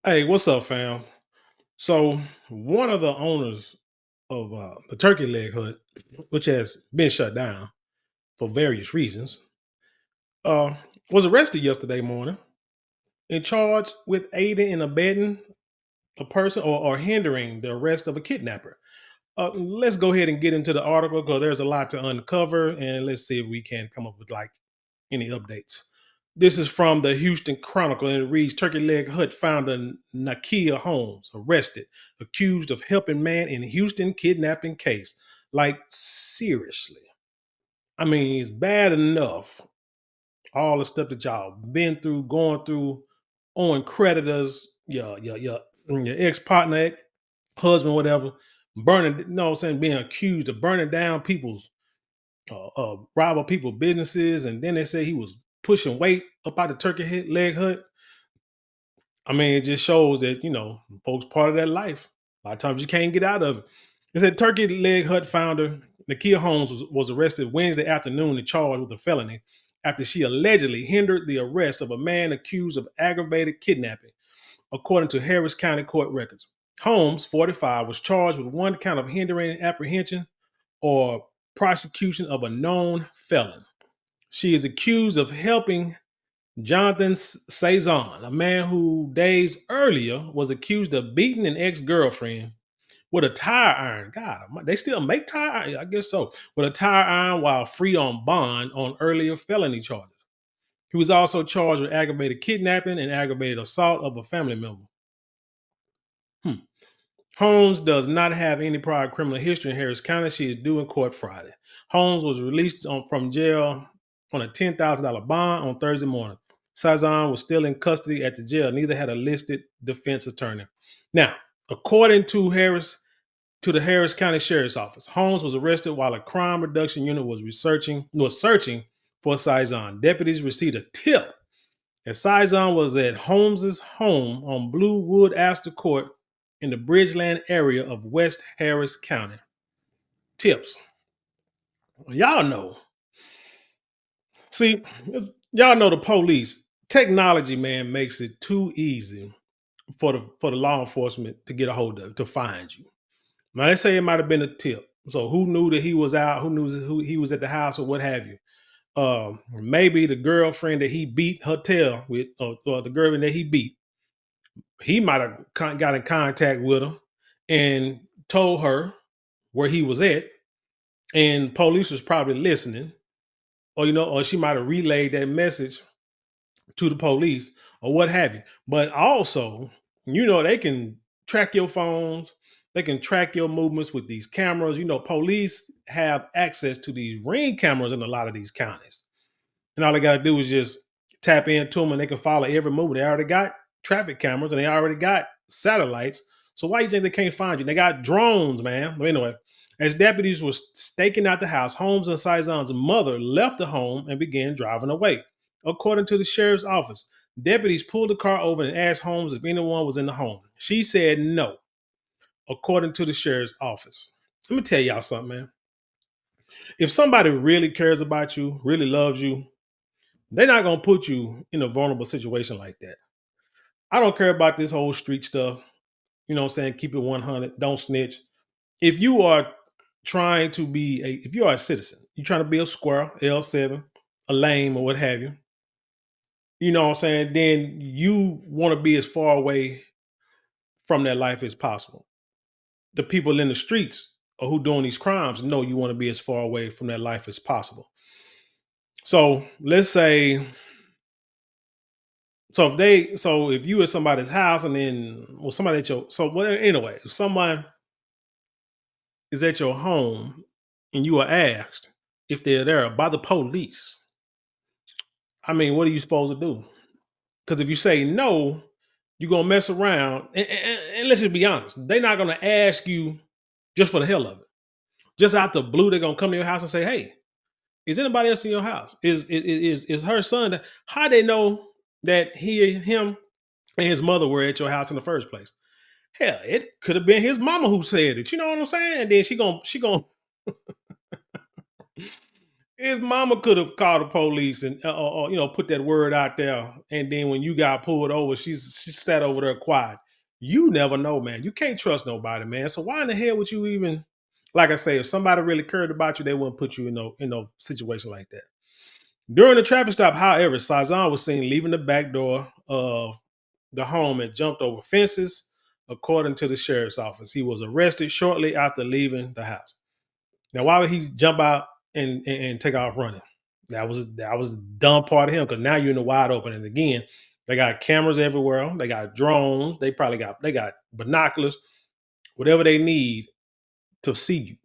Hey, what's up, fam? So, one of the owners of the Turkey Leg Hut, which has been shut down for various reasons, uh, was arrested yesterday morning and charged with aiding and abetting a person or hindering the arrest of a kidnapper. Let's go ahead and get into the article because there's a lot to uncover, and let's see if we can come up with like any updates. This is from the Houston Chronicle, and it reads Turkey Leg Hut founder Nakia Holmes arrested, accused of helping man in Houston kidnapping case. Like, seriously. I mean, it's bad enough, all the stuff that y'all been through, going through, owing creditors, your ex partner, husband, whatever, burning, you know what I'm saying, being accused of burning down people's rival people businesses, and then they say he was pushing weight up out the leg hut. I mean, it just shows that folks part of that life. A lot of times you can't get out of it. It said Turkey Leg Hut founder Nakia Holmes was arrested Wednesday afternoon and charged with a felony after she allegedly hindered the arrest of a man accused of aggravated kidnapping, according to Harris County court records. Holmes, 45, was charged with one count of hindering apprehension or prosecution of a known felon. She is accused of helping Jonathan Saison, a man who days earlier was accused of beating an ex-girlfriend with a tire iron. God, they still make tire iron? I guess so. With a tire iron while free on bond on earlier felony charges. He was also charged with aggravated kidnapping and aggravated assault of a family member. Hmm. Holmes does not have any prior criminal history in Harris County. She is due in court Friday. Holmes was released from jail on a $10,000 bond on Thursday morning. Sazan was still in custody at the jail. Neither had a listed defense attorney. Now, according to the Harris County Sheriff's Office, Holmes was arrested while a crime reduction unit was searching for Sazan. Deputies received a tip and Sison was at Holmes's home on Bluewood Astor Court in the Bridgeland area of West Harris County. Tips. Y'all know. See, y'all know the police. Technology, man, makes it too easy for the law enforcement to get a hold of, to find you. Now they say it might have been a tip. So who knew that he was out? Who knew who he was at the house or what have you? Maybe the girlfriend that he beat her tail with, or the girlfriend that he beat, he might have got in contact with her and told her where he was at, and police was probably listening, or she might have relayed that message to the police or what have you. But also, they can track your phones, they can track your movements with these cameras. Police have access to these ring cameras in a lot of these counties. And all they got to do is just tap into them and they can follow every move. They already got traffic cameras and they already got satellites. So why you think they can't find you? They got drones, man. But anyway, as deputies were staking out the house, Holmes and Sizon's mother left the home and began driving away. According to the sheriff's office, deputies pulled the car over and asked Holmes if anyone was in the home. She said no, according to the sheriff's office. Let me tell y'all something, man. If somebody really cares about you, really loves you, they're not gonna put you in a vulnerable situation like that. I don't care about this whole street stuff. You know what I'm saying? Keep it 100. Don't snitch. If you are if you are a citizen, you're trying to be a square, L7, a lame, or what have you, you know what I'm saying? Then you want to be as far away from that life as possible. The people in the streets or who doing these crimes know you want to be as far away from that life as possible. So let's say if you at somebody's house and then somebody at your anyway, if someone is at your home and you are asked if they're there by the police, I mean, what are you supposed to do? Because if you say no, you're gonna mess around. And let's just be honest, they're not gonna ask you just for the hell of it. Just out the blue, they're gonna come to your house and say, "Hey, is anybody else in your house? Is her son?" How they know that him, and his mother were at your house in the first place? Hell, it could have been his mama who said it. You know what I'm saying? And then she gonna His mama could have called the police and put that word out there. And then when you got pulled over, she sat over there quiet. You never know, man. You can't trust nobody, man. So why in the hell would you even? Like I say, if somebody really cared about you, they wouldn't put you in no situation like that. During the traffic stop, however, Sazan was seen leaving the back door of the home and jumped over fences, according to the sheriff's office. He was arrested shortly after leaving the house. Now, why would he jump out and take off running? That was the dumb part of him because now you're in the wide open. And again, they got cameras everywhere. They got drones. They got binoculars, whatever they need to see you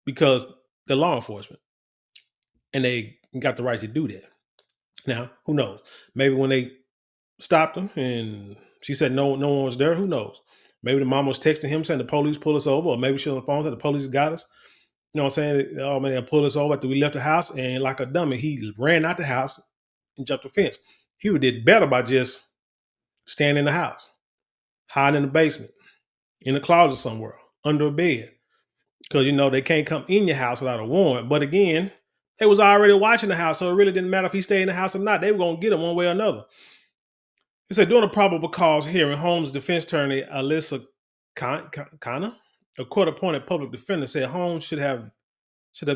because they're law enforcement and they got the right to do that. Now, who knows? Maybe when they stopped him and she said no one was there, who knows? Maybe the mom was texting him saying the police pull us over, or maybe she on the phone said the police got us. You know what I'm saying? Oh man, they pulled us over after we left the house, and like a dummy, he ran out the house and jumped the fence. He would did better by just staying in the house, hiding in the basement, in the closet somewhere, under a bed. Because they can't come in your house without a warrant. But again, they was already watching the house, so it really didn't matter if he stayed in the house or not. They were gonna get him one way or another. He said during a probable cause hearing, Holmes' defense attorney Alyssa Kana, a court-appointed public defender, said Holmes should have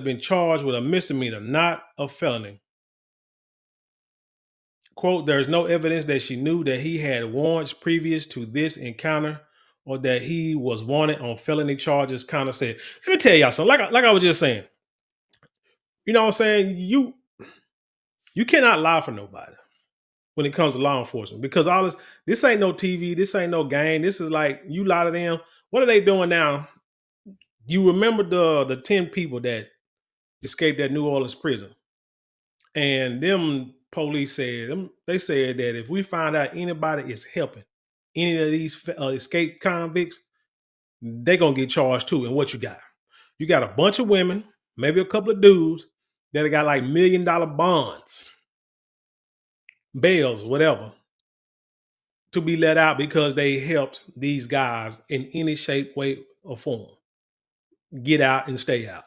been charged with a misdemeanor, not a felony. Quote, there is no evidence that she knew that he had warrants previous to this encounter or that he was wanted on felony charges, kind of said. Let me tell y'all something. Like I was just saying, you know what I'm saying? You cannot lie for nobody when it comes to law enforcement because all this ain't no TV, this ain't no game. This is like you lie to them. What are they doing now? You remember the 10 people that escaped that New Orleans prison. And them police they said that if we find out anybody is helping any of these escaped convicts, they gonna get charged too. And what you got? You got a bunch of women, maybe a couple of dudes that got like $1 million bonds, bails, whatever, to be let out because they helped these guys in any shape, way, or form get out and stay out,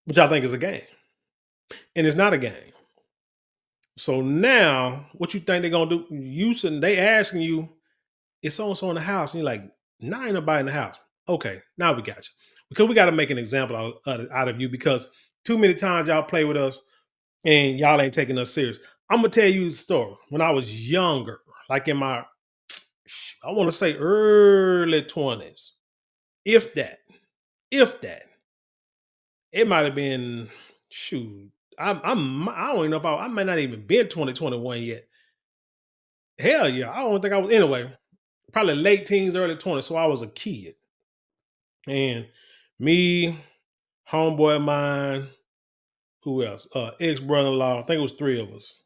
which I think is a game, and it's not a game. So now, what you think they're gonna do? They asking you, is so and so in the house, and you're like, nah, ain't nobody in the house. Okay, now we got you because we got to make an example out of you because too many times y'all play with us and y'all ain't taking us serious. I'm gonna tell you a story. When I was younger, like in my, I want to say early 20s, if that, if that, it might have been shoot. I don't even know if I might not even been 2021 yet. Hell yeah, I don't think I was anyway. Probably late teens, early 20s. So I was a kid. And me, homeboy of mine, who else? Ex-brother-in-law. I think it was three of us.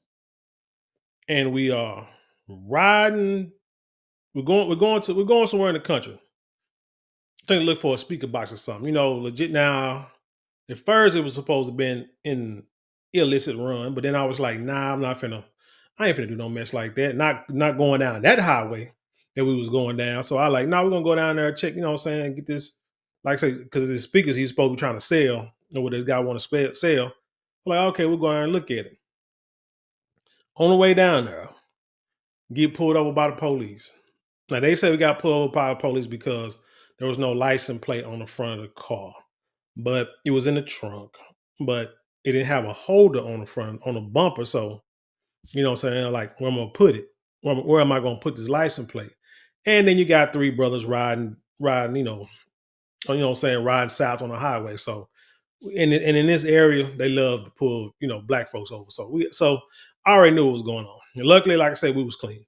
And we are riding. We're going somewhere in the country. I think look for a speaker box or something. Legit now. At first it was supposed to been in illicit run, but then I was like, nah, I ain't finna do no mess like that. Not going down that highway that we was going down. So I like, we're gonna go down there and check, what I'm saying, get this, like I say, because the speakers he's supposed to be trying to sell, or what this guy want to sell. I'm like, okay, we'll go down and look at it. On the way down there, get pulled over by the police. Now they say we got pulled over by the police because there was no license plate on the front of the car, but it was in the trunk. But it didn't have a holder on the front on the bumper. So what I'm saying, like where I'm gonna put it, where am I gonna put this license plate? And then you got three brothers riding, what I'm saying, riding south on the highway. So and in this area, they love to pull, black folks over. So I already knew what was going on. And luckily, like I said, we was clean.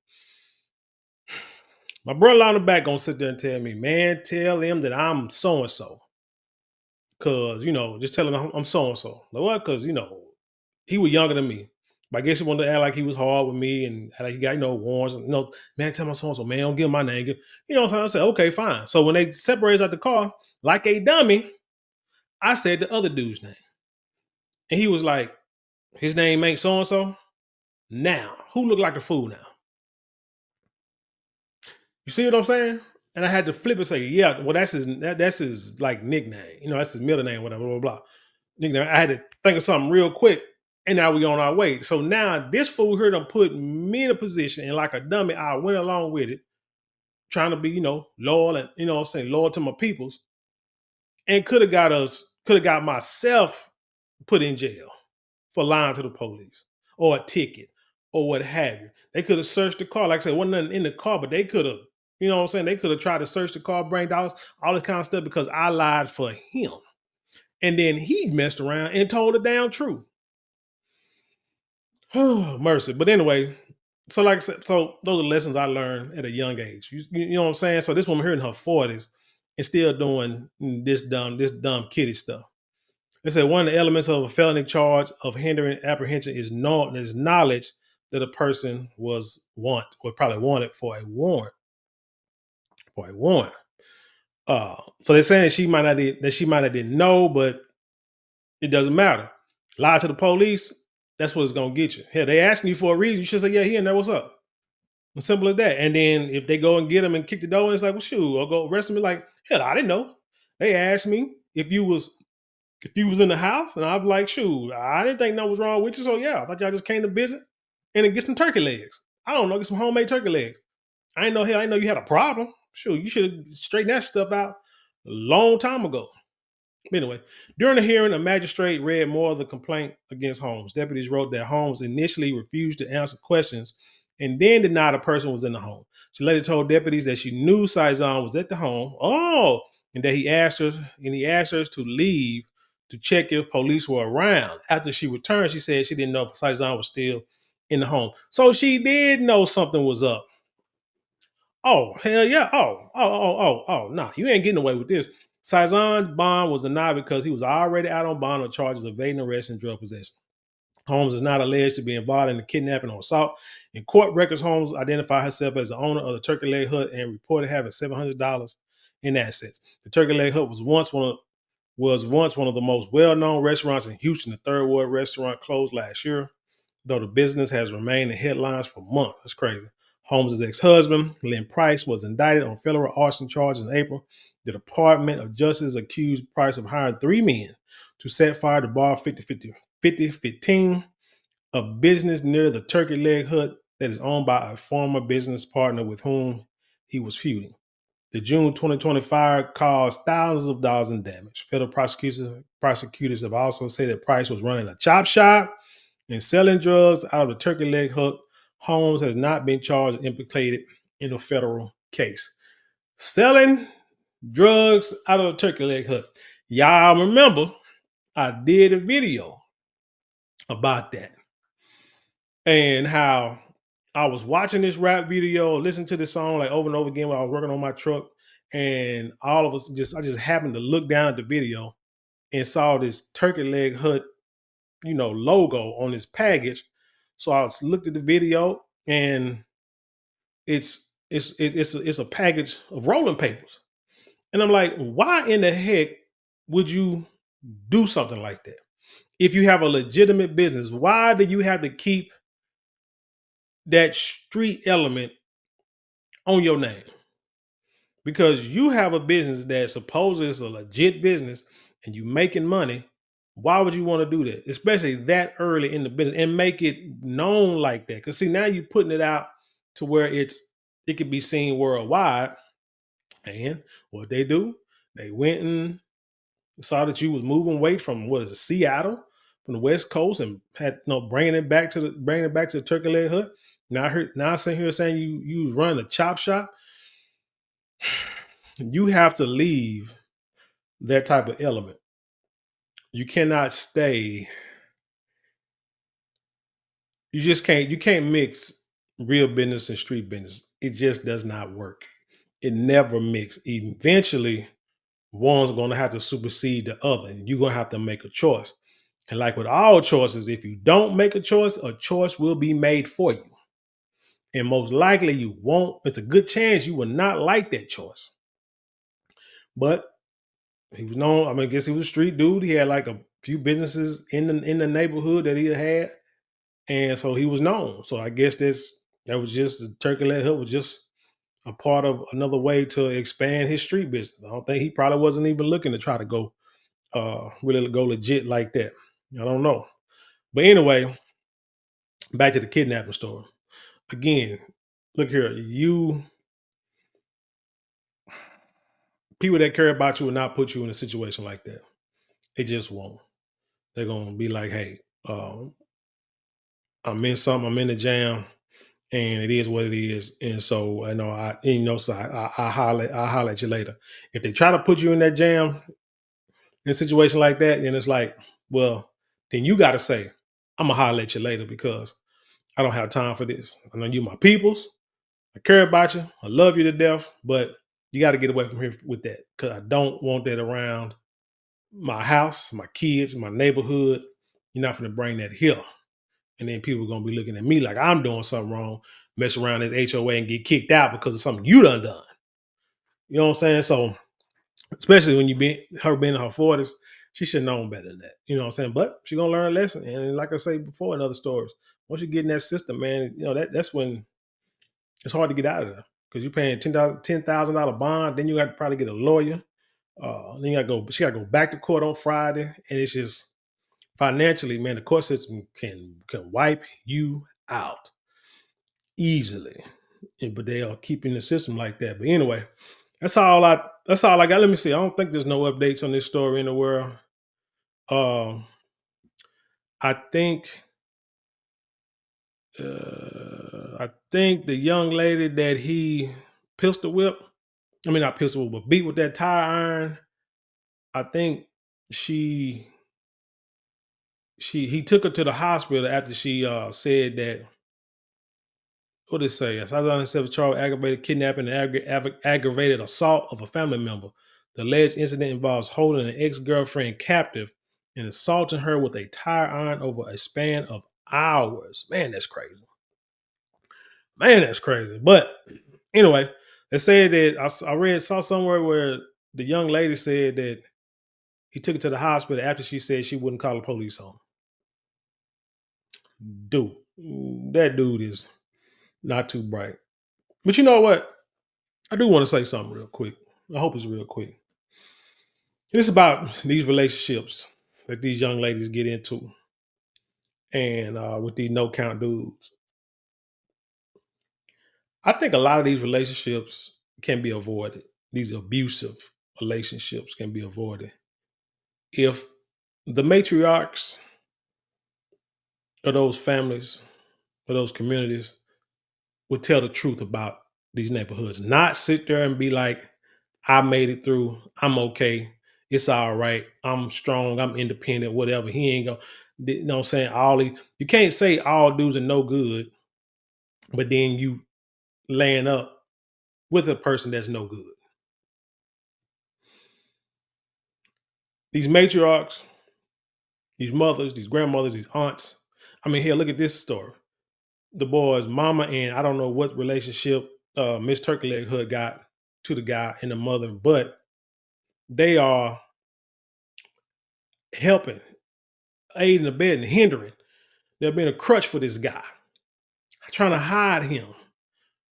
My brother on the back gonna sit there and tell me, man, tell him that I'm so and so. Cause just tell him I'm so and so. Like what? Cause he was younger than me. But I guess he wanted to act like he was hard with me and act like he got, warrants. Man, tell my so and so, man, don't give him my name. What I'm saying? I said, okay, fine. So when they separated out the car, like a dummy, I said the other dude's name. And he was like, his name ain't so and so. Now, who look like a fool now? You see what I'm saying? And I had to flip and say, yeah, well, that's his like nickname. That's his middle name, whatever, blah, blah, blah. Nickname. I had to think of something real quick. And now we on our way. So now this fool here done put me in a position, and like a dummy, I went along with it, trying to be, loyal and what I'm saying, loyal to my peoples, and could have got myself put in jail for lying to the police or a ticket or what have you. They could have searched the car. Like I said, wasn't nothing in the car, but they could have, what I'm saying? They could have tried to search the car, bring dollars, all this kind of stuff because I lied for him. And then he messed around and told the damn truth. Mercy. But anyway, so like I said, so those are lessons I learned at a young age. You know what I'm saying? So this woman here in her 40s is still doing this dumb kitty stuff. They said one of the elements of a felony charge of hindering apprehension is knowledge that a person probably wanted for a warrant. For a warrant. So they're saying that she might have didn't know, but it doesn't matter. Lie to the police, that's what it's gonna get you. Hell, they asking you for a reason. You should say, yeah, he in there, what's up? As simple as that. And then if they go and get him and kick the door, and it's like, well, shoot, or go arrest him, like, hell, I didn't know. They asked me if you was in the house, and I'm like, shoot, I didn't think nothing was wrong with you. So yeah, I thought y'all just came to visit and then get some turkey legs. I don't know, get some homemade turkey legs. I didn't know you had a problem. Shoot, you should have straightened that stuff out a long time ago. Anyway, during the hearing, a magistrate read more of the complaint against Holmes. Deputies wrote that Holmes initially refused to answer questions and then denied a person was in the home. She later told deputies that she knew Saizon was at the home. Oh, and that he asked her to leave to check if police were around. After she returned, she said she didn't know if Saizon was still in the home. So she did know something was up. Oh, hell yeah. No, you ain't getting away with this. Saizon's bond was denied because he was already out on bond on charges of evading arrest and drug possession. Holmes is not alleged to be involved in the kidnapping or assault. In court records, Holmes identified herself as the owner of the Turkey Leg Hut and reported having $700 in assets. The Turkey Leg Hut was once one of the most well-known restaurants in Houston. The Third Ward restaurant closed last year, though the business has remained in headlines for months. That's crazy. Holmes' ex-husband, Lynn Price, was indicted on federal arson charges in April. The Department of Justice accused Price of hiring three men to set fire to Bar 5015, a business near the Turkey Leg Hut that is owned by a former business partner with whom he was feuding. The June 2020 fire caused thousands of dollars in damage. Federal prosecutors have also said that Price was running a chop shop and selling drugs out of the Turkey Leg Hut. Holmes has not been charged or implicated in a federal case. Selling drugs out of the Turkey Leg Hut. Y'all remember I did a video about that and how I was watching this rap video, listening to this song like over and over again while I was working on my truck. And all of us I just happened to look down at the video and saw this Turkey Leg Hut, logo on this package. So I looked at the video and it's a package of rolling papers. And I'm like, why in the heck would you do something like that? If you have a legitimate business, why do you have to keep that street element on your name? Because you have a business that supposedly is a legit business and you making money. Why would you want to do that? Especially that early in the business and make it known like that. Because see, now you're putting it out to where it could be seen worldwide. And what they do, they went and saw that you was moving weight from what is it, Seattle, from the West Coast, and had bringing it back to the Turkey Leg Hut. Now I sit here saying you was running a chop shop. You have to leave that type of element. You cannot stay. You can't mix real business and street business. It just does not work. It never mix. Eventually, one's going to have to supersede the other, and you're going to have to make a choice. And like with all choices, if you don't make a choice will be made for you. And most likely you won't. It's a good chance you will not like that choice. But he was known. I guess he was a street dude. He had like a few businesses in the neighborhood that he had, and so he was known. So I guess that was just the Turkey Leg Hut was just a part of another way to expand his street business. I don't think he probably wasn't even looking to try to go really go legit like that. I don't know. But anyway, back to the kidnapping story. Again, look here, you people that care about you will not put you in a situation like that. They just won't. They're gonna be like, hey, I'm in something, I'm in the jam, and it is what it is. And so I know I holler at you later. If they try to put you in that jam in a situation like that, then it's like, well, then you gotta say, I'm gonna holler at you later because I don't have time for this. I know you my peoples. I care about you. I love you to death, but you got to get away from here with that because I don't want that around my house, my kids, my neighborhood. You're not going to bring that here. And then people are going to be looking at me like I'm doing something wrong, mess around at HOA and get kicked out because of something you done. You know what I'm saying? So, especially when her being in her 40s, she should have known better than that. You know what I'm saying? But she's going to learn a lesson. And like I say before in other stories, once you get in that system, man, that's when it's hard to get out of there because you're paying $10,000 bond. Then you got to probably get a lawyer. Then you got to go. She got to go back to court on Friday, and it's just financially, man. The court system can wipe you out easily, but they are keeping the system like that. But anyway, that's all I got. Let me see. I don't think there's no updates on this story in the world. Um, I think. I think the young lady that he pistol whipped, I mean not pistol whip, but beat with that tire iron. I think she he took her to the hospital after she said that what did it say? As I understand, charge aggravated kidnapping and aggravated assault of a family member. The alleged incident involves holding an ex-girlfriend captive and assaulting her with a tire iron over a span of hours. Man, that's crazy. Man, that's crazy. But anyway, they said that saw somewhere where the young lady said that he took her to the hospital after she said she wouldn't call the police on him. Dude, that dude is not too bright. But you know what? I do want to say something real quick. I hope it's real quick. It's about these relationships that these young ladies get into, and with these no count dudes. I think a lot of these relationships can be avoided. These abusive relationships can be avoided if the matriarchs of those families, of those communities, would tell the truth about these neighborhoods, not sit there and be like, I made it through, I'm okay, it's all right, I'm strong, I'm independent, whatever. He ain't gonna, you know what I'm saying? You can't say all dudes are no good, but then you laying up with a person that's no good. These matriarchs, these mothers, these grandmothers, these aunts. I mean, here, look at this story. The boy's mama and I don't know what relationship Miss Turkey Leg Hood got to the guy and the mother, but they are helping, aiding, abetting, hindering. They're being a crutch for this guy, trying to hide him,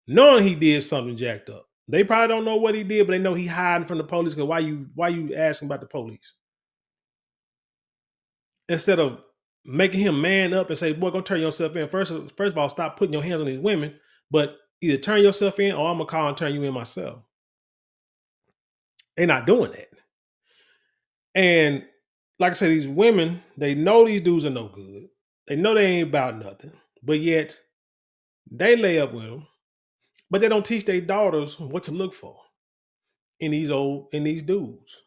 knowing he did something jacked up. They probably don't know what he did, but they know he hiding from the police. Because why you asking about the police instead of making him man up and say, "Boy, go turn yourself in." First of all, stop putting your hands on these women, but either turn yourself in or I'm gonna call and turn you in myself. They're not doing that. And like I said, these women, they know these dudes are no good. They know they ain't about nothing, but yet they lay up with them. But they don't teach their daughters what to look for in these dudes.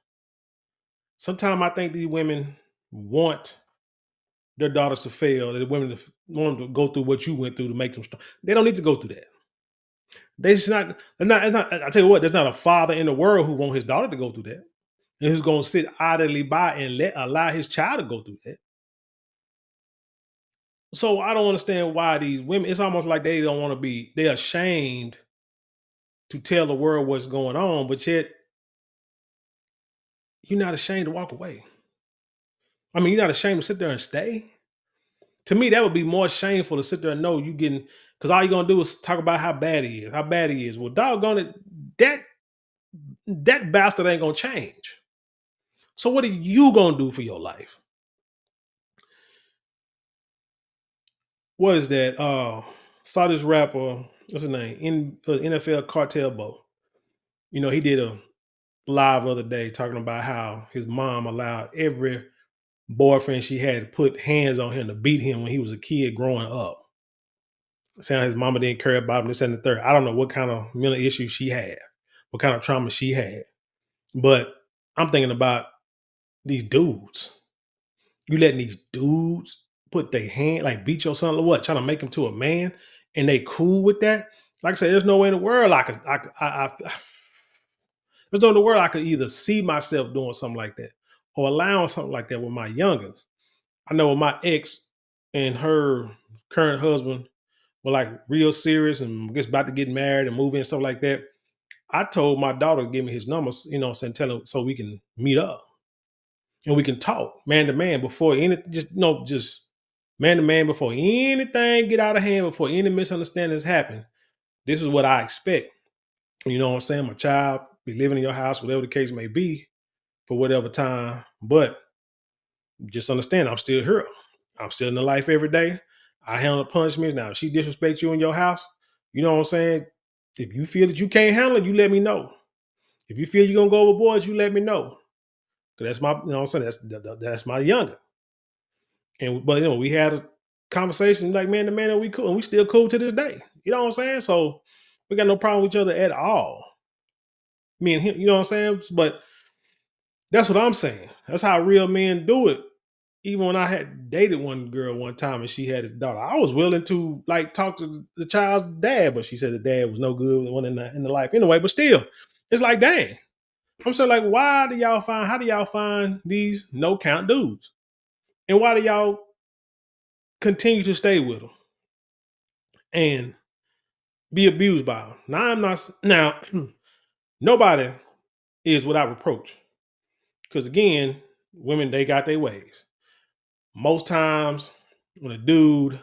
Sometimes I think these women want their daughters to fail. The women want them to go through what you went through to make them strong. They don't need to go through that. They just not. It's not. I tell you what. There's not a father in the world who want his daughter to go through that, and who's going to sit idly by and allow his child to go through that. So I don't understand why these women. It's almost like they don't want to be. They're ashamed to tell the world what's going on, but yet you're not ashamed to walk away. I mean, you're not ashamed to sit there and stay. To me, that would be more shameful to sit there and know you getting Because all you're gonna do is talk about how bad he is, how bad he is. Well, doggone it, that that bastard ain't gonna change. So what are you gonna do for your life? What is that? Saw this rapper, what's his name? NFL Cartel Bo. He did a live other day talking about how his mom allowed every boyfriend she had to put hands on him to beat him when he was a kid growing up. Saying his mama didn't care about him, this and the third. I don't know what kind of mental issues she had, what kind of trauma she had. But I'm thinking about these dudes. You letting these dudes put their hand, like beat your son or what, trying to make him to a man, and they cool with that? Like I said, there's no way in the world there's no in the world I could either see myself doing something like that or allowing something like that with my youngins. I know with my ex and her current husband were like real serious and just about to get married and move in and stuff like that. I told my daughter to give me his numbers, saying tell him so we can meet up and we can talk man to man before any just man to man before anything get out of hand, before any misunderstandings happen. This is what I expect. You know what I'm saying? My child be living in your house, whatever the case may be, for whatever time. But just understand, I'm still here. I'm still in the life every day. I handle the punishments. Now, if she disrespects you in your house, you know what I'm saying? If you feel that you can't handle it, you let me know. If you feel you're gonna go overboard, you let me know. Cause that's my, what I'm saying, that's my younger. And but we had a conversation like man to man, and we cool, and we still cool to this day. You know what I'm saying? So we got no problem with each other at all. Me and him, you know what I'm saying? But that's what I'm saying. That's how real men do it. Even when I had dated one girl one time and she had his daughter, I was willing to like talk to the child's dad, but she said the dad was no good one in the life anyway. But still, it's like, dang. I'm saying, like, how do y'all find these no count dudes? And why do y'all continue to stay with them and be abused by them? Now I'm not now nobody is without reproach. Because again, women, they got their ways. Most times when a dude,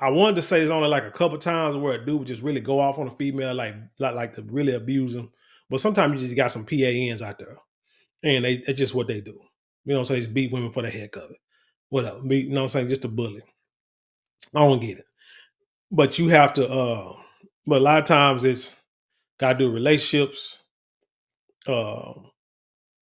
I wanted to say it's only like a couple times where a dude would just really go off on a female, like to really abuse them. But sometimes you just got some PANs out there, and it's just what they do. You know what I'm saying? Just beat women for the heck of it. Whatever. You know what I'm saying? Just a bully. I don't get it. But you have to but a lot of times it's gotta do with relationships. Uh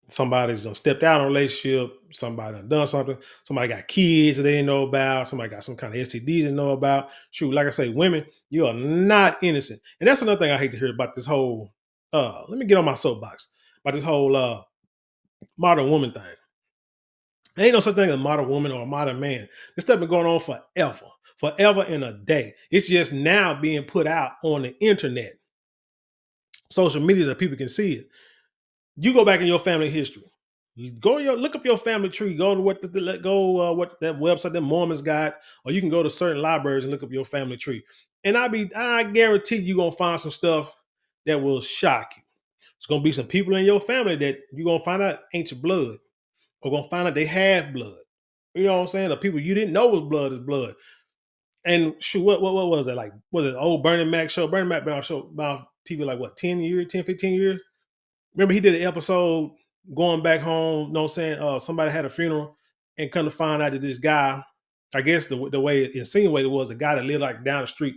Somebody's stepped out of a relationship, somebody done something, somebody got kids that they didn't know about, somebody got some kind of STDs they didn't know about. Shoot, like I say, women, you are not innocent. And that's another thing I hate to hear about this whole let me get on my soapbox about this whole modern woman thing. There ain't no such thing as a modern woman or a modern man. This stuff been going on forever, forever and a day. It's just now being put out on the internet, social media, that people can see it. You go back in your family history. Look up your family tree. Go to what that website that Mormons got, or you can go to certain libraries and look up your family tree. And I guarantee you're gonna find some stuff that will shock you. It's gonna be some people in your family that you're gonna find out ain't your blood, or gonna find out they have blood. You know what I'm saying? The people you didn't know was blood is blood. And shoot, what was that like? Was it old Bernie Mac show? Bernie Mac been on show about TV like what, 10 years, 10, 15 years? Remember he did an episode going back home, you know what I'm saying? Somebody had a funeral and come to find out that this guy, I guess the way it insinuated was a guy that lived like down the street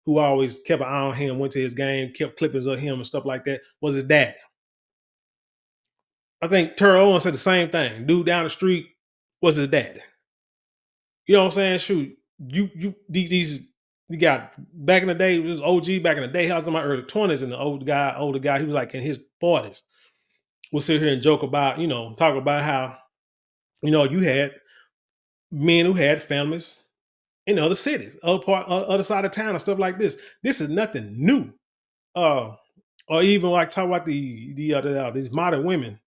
who always kept an eye on him, went to his game, kept clippings of him and stuff like that, was his dad. I think Terrell Owens said the same thing. Dude down the street was his dad. You know what I'm saying? Shoot, these you got back in the day, it was OG back in the day. I was in my early 20s, and the older guy, he was like in his 40s. We'll sit here and joke about, talk about how, you had men who had families in other cities, other side of town, and stuff like this. This is nothing new. Uh, or even like talk about these modern women.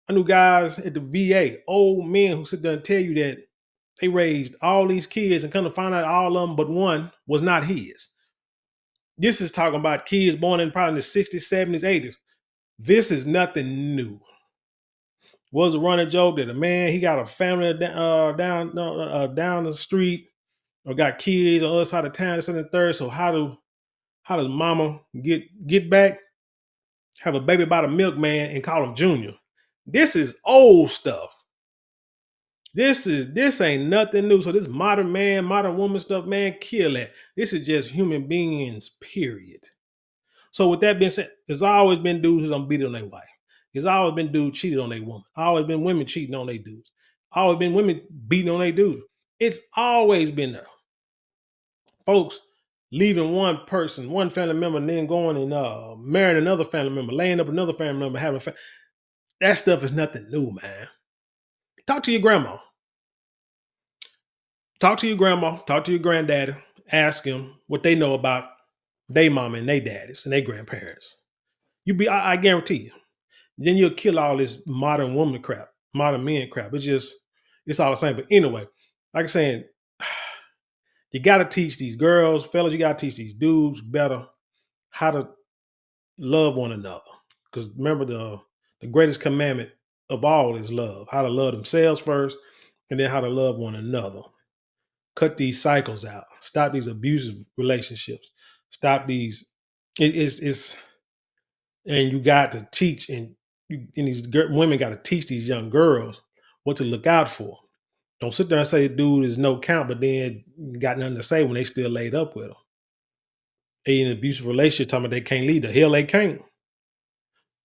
I knew guys at the VA, old men who sit there and tell you that they raised all these kids and come to find out all of them but one was not his. This is talking about kids born in probably the 60s, 70s, 80s. This is nothing new. Was a running joke that a man, he got a family down the street. or got kids on the other side of town, this and the third. So how does mama get back? Have a baby by the milkman and call him Junior. This is old stuff. This ain't nothing new. So this modern man, modern woman stuff, man, kill that. This is just human beings, period. So with that being said, there's always been dudes who don't beat on their wife. There's always been dudes cheated on their woman. Always been women cheating on their dudes. Always been women beating on their dudes. It's always been there. Folks leaving one person, one family member, and then going and marrying another family member, laying up another family member, that stuff is nothing new, man. Talk to your grandma. Talk to your grandma. Talk to your granddaddy. Ask them what they know about their mama and their daddies and their grandparents. I guarantee you. Then you'll kill all this modern woman crap, modern men crap. It's all the same. But anyway, like I'm saying, you got to teach these girls, fellas, you got to teach these dudes better how to love one another. Because remember, the greatest commandment of all is love. How to love themselves first, and then how to love one another. Cut these cycles out. Stop these abusive relationships. Stop these. It's and you got to teach, and these women got to teach these young girls what to look out for. Don't sit there and say dude is no count, but then got nothing to say when they still laid up with them. They in an abusive relationship, talking about they can't leave. The hell they can't.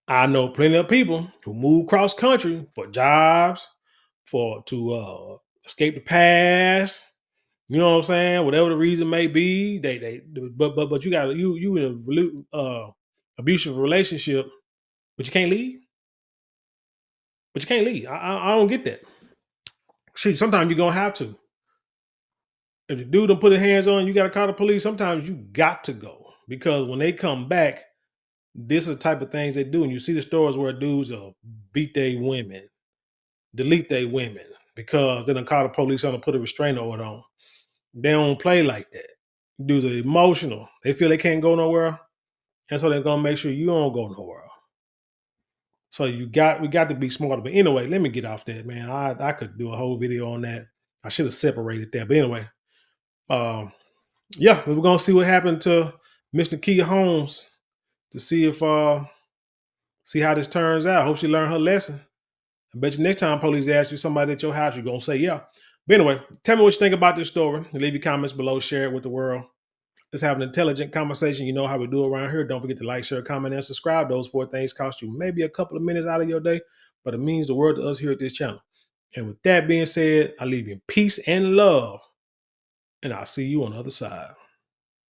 I know plenty of people who move cross country for jobs, for to escape the past. You know what I'm saying? Whatever the reason may be, but you got you in a abusive relationship, but you can't leave. But you can't leave. I don't get that. Shoot, sometimes you're gonna have to. If the dude don't put his hands on you, got to call the police. Sometimes you got to go because when they come back, this is the type of things they do. And you see the stories where dudes beat their women, delete their women because they don't call the police on to put a restraining order on. They don't play like that. Dudes are emotional. They feel they can't go nowhere, and so they're gonna make sure you don't go nowhere. So we got to be smarter. But anyway, let me get off that, man. I could do a whole video on that. I should have separated that. But anyway, yeah, we're gonna see what happened to Miss Nakia Holmes to see if see how this turns out. Hope she learned her lesson. I bet you next time police ask you somebody at your house, you're gonna say yeah. But anyway, tell me what you think about this story. Leave your comments below, share it with the world. Let's have an intelligent conversation. You know how we do around here. Don't forget to like, share, comment, and subscribe. Those 4 things cost you maybe a couple of minutes out of your day, but it means the world to us here at this channel. And with that being said, I leave you in peace and love, and I'll see you on the other side.